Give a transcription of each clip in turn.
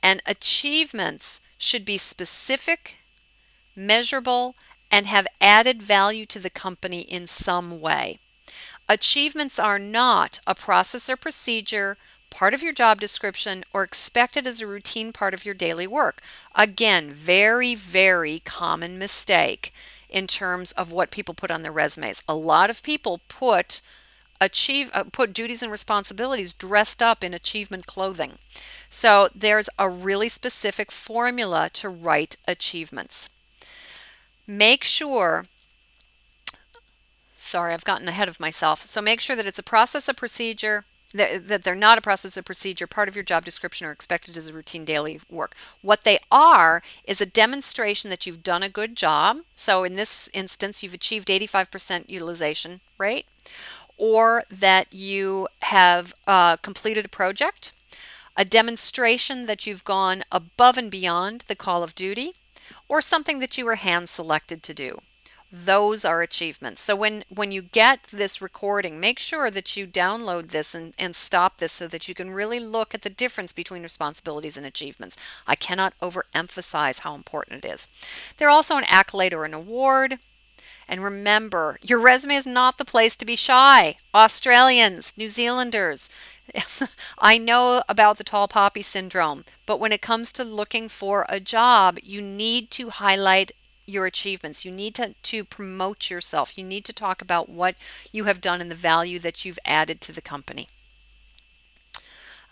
And achievements should be specific, measurable, and have added value to the company in some way. Achievements are not a process or procedure, part of your job description, or expected as a routine part of your daily work. Again, very, very common mistake in terms of what people put on their resumes. A lot of people put duties and responsibilities dressed up in achievement clothing. So there's a really specific formula to write achievements. Make sure, sorry, I've gotten ahead of myself. So make sure that it's a process, a procedure, that they're not a process, a procedure, part of your job description, or expected as a routine daily work. What they are is a demonstration that you've done a good job. So in this instance, you've achieved 85% utilization rate, or that you have completed a project, a demonstration that you've gone above and beyond the call of duty, or something that you were hand selected to do. Those are achievements. So when you get this recording, make sure that you download this and stop this so that you can really look at the difference between responsibilities and achievements. I cannot overemphasize how important it is. They're also an accolade or an award. And remember, your resume is not the place to be shy. Australians, New Zealanders, I know about the tall poppy syndrome, but when it comes to looking for a job, you need to highlight your achievements. You need to promote yourself. You need to talk about what you have done and the value that you've added to the company.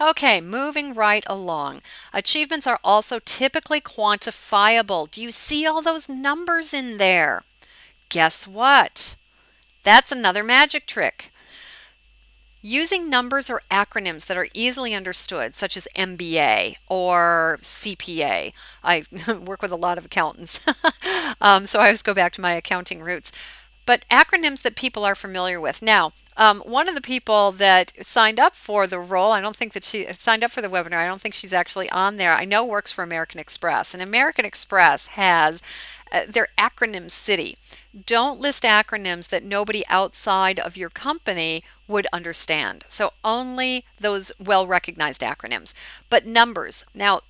Okay, moving right along. Achievements are also typically quantifiable. Do you see all those numbers in there? Guess what? That's another magic trick. Using numbers or acronyms that are easily understood, such as MBA or CPA. I work with a lot of accountants, so I always go back to my accounting roots. But acronyms that people are familiar with. Now, one of the people that signed up for the role, I don't think that she signed up for the webinar, I don't think she's actually on there, I know works for American Express. And American Express has their acronym city. Don't list acronyms that nobody outside of your company would understand. So only those well-recognized acronyms. But numbers. Now,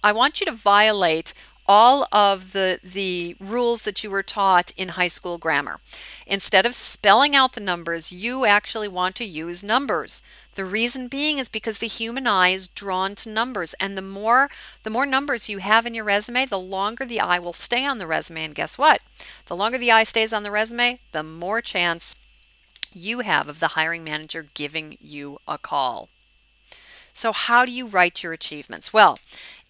I want you to violate all of the rules that you were taught in high school grammar. Instead of spelling out the numbers, you actually want to use numbers. The reason being is because the human eye is drawn to numbers, and the more numbers you have in your resume, the longer the eye will stay on the resume. And guess what? The longer the eye stays on the resume, the more chance you have of the hiring manager giving you a call. So how do you write your achievements? Well,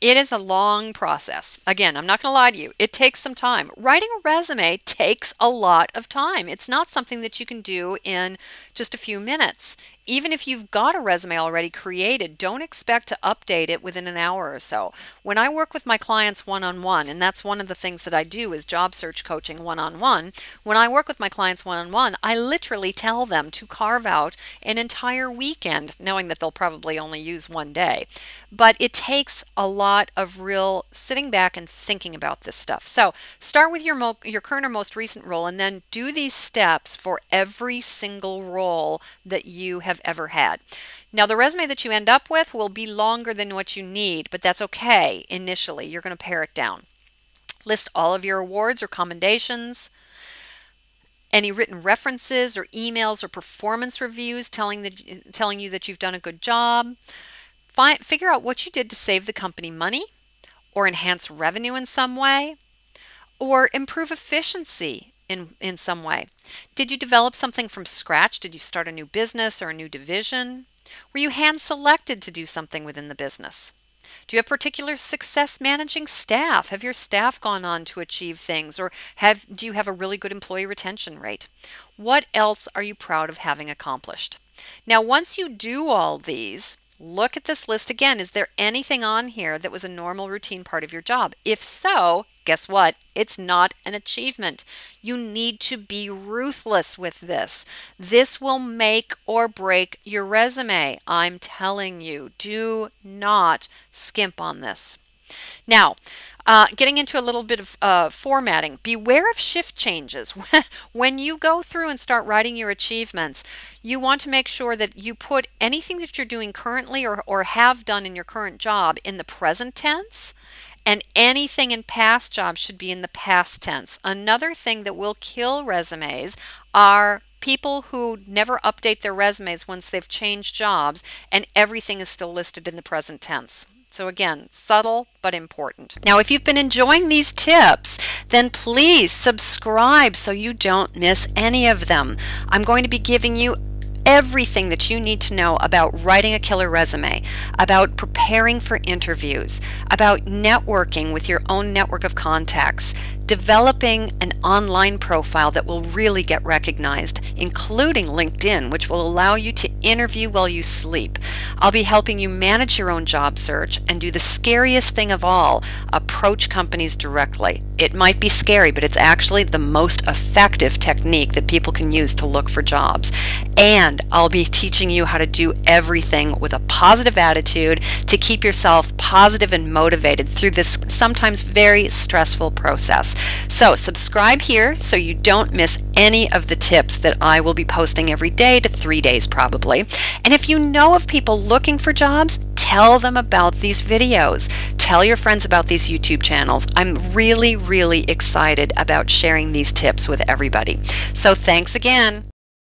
it is a long process. Again, I'm not going to lie to you. It takes some time. Writing a resume takes a lot of time. It's not something that you can do in just a few minutes. Even if you've got a resume already created, don't expect to update it within an hour or so. When I work with my clients one-on-one, and that's one of the things that I do is job search coaching one-on-one, when I work with my clients one-on-one, I literally tell them to carve out an entire weekend, knowing that they'll probably only use one day. But it takes a lot of real sitting back and thinking about this stuff. So start with your current or most recent role, and then do these steps for every single role that you have ever had. Now, the resume that you end up with will be longer than what you need, but that's okay initially. You're going to pare it down. List all of your awards or commendations, any written references or emails or performance reviews telling you that you've done a good job. Figure out what you did to save the company money, or enhance revenue in some way, or improve efficiency in some way. Did you develop something from scratch? Did you start a new business or a new division? Were you hand-selected to do something within the business? Do you have particular success managing staff? Have your staff gone on to achieve things, or do you have a really good employee retention rate? What else are you proud of having accomplished? Now, once you do all these, look at this list again. Is there anything on here that was a normal routine part of your job? If so, guess what? It's not an achievement. You need to be ruthless with this. This will make or break your resume. I'm telling you, do not skimp on this. Now, getting into a little bit of formatting, beware of shift changes. When you go through and start writing your achievements, you want to make sure that you put anything that you're doing currently or have done in your current job in the present tense, and anything in past jobs should be in the past tense. Another thing that will kill resumes are people who never update their resumes once they've changed jobs and everything is still listed in the present tense. So again, subtle but important. Now, if you've been enjoying these tips, then please subscribe so you don't miss any of them. I'm going to be giving you everything that you need to know about writing a killer resume, about preparing for interviews, about networking with your own network of contacts, developing an online profile that will really get recognized, including LinkedIn, which will allow you to interview while you sleep. I'll be helping you manage your own job search and do the scariest thing of all, approach companies directly. It might be scary, but it's actually the most effective technique that people can use to look for jobs. And I'll be teaching you how to do everything with a positive attitude to keep yourself positive and motivated through this sometimes very stressful process. So subscribe here so you don't miss any of the tips that I will be posting every day to 3 days probably. And if you know of people looking for jobs, tell them about these videos. Tell your friends about these YouTube channels. I'm really, really excited about sharing these tips with everybody. So thanks again.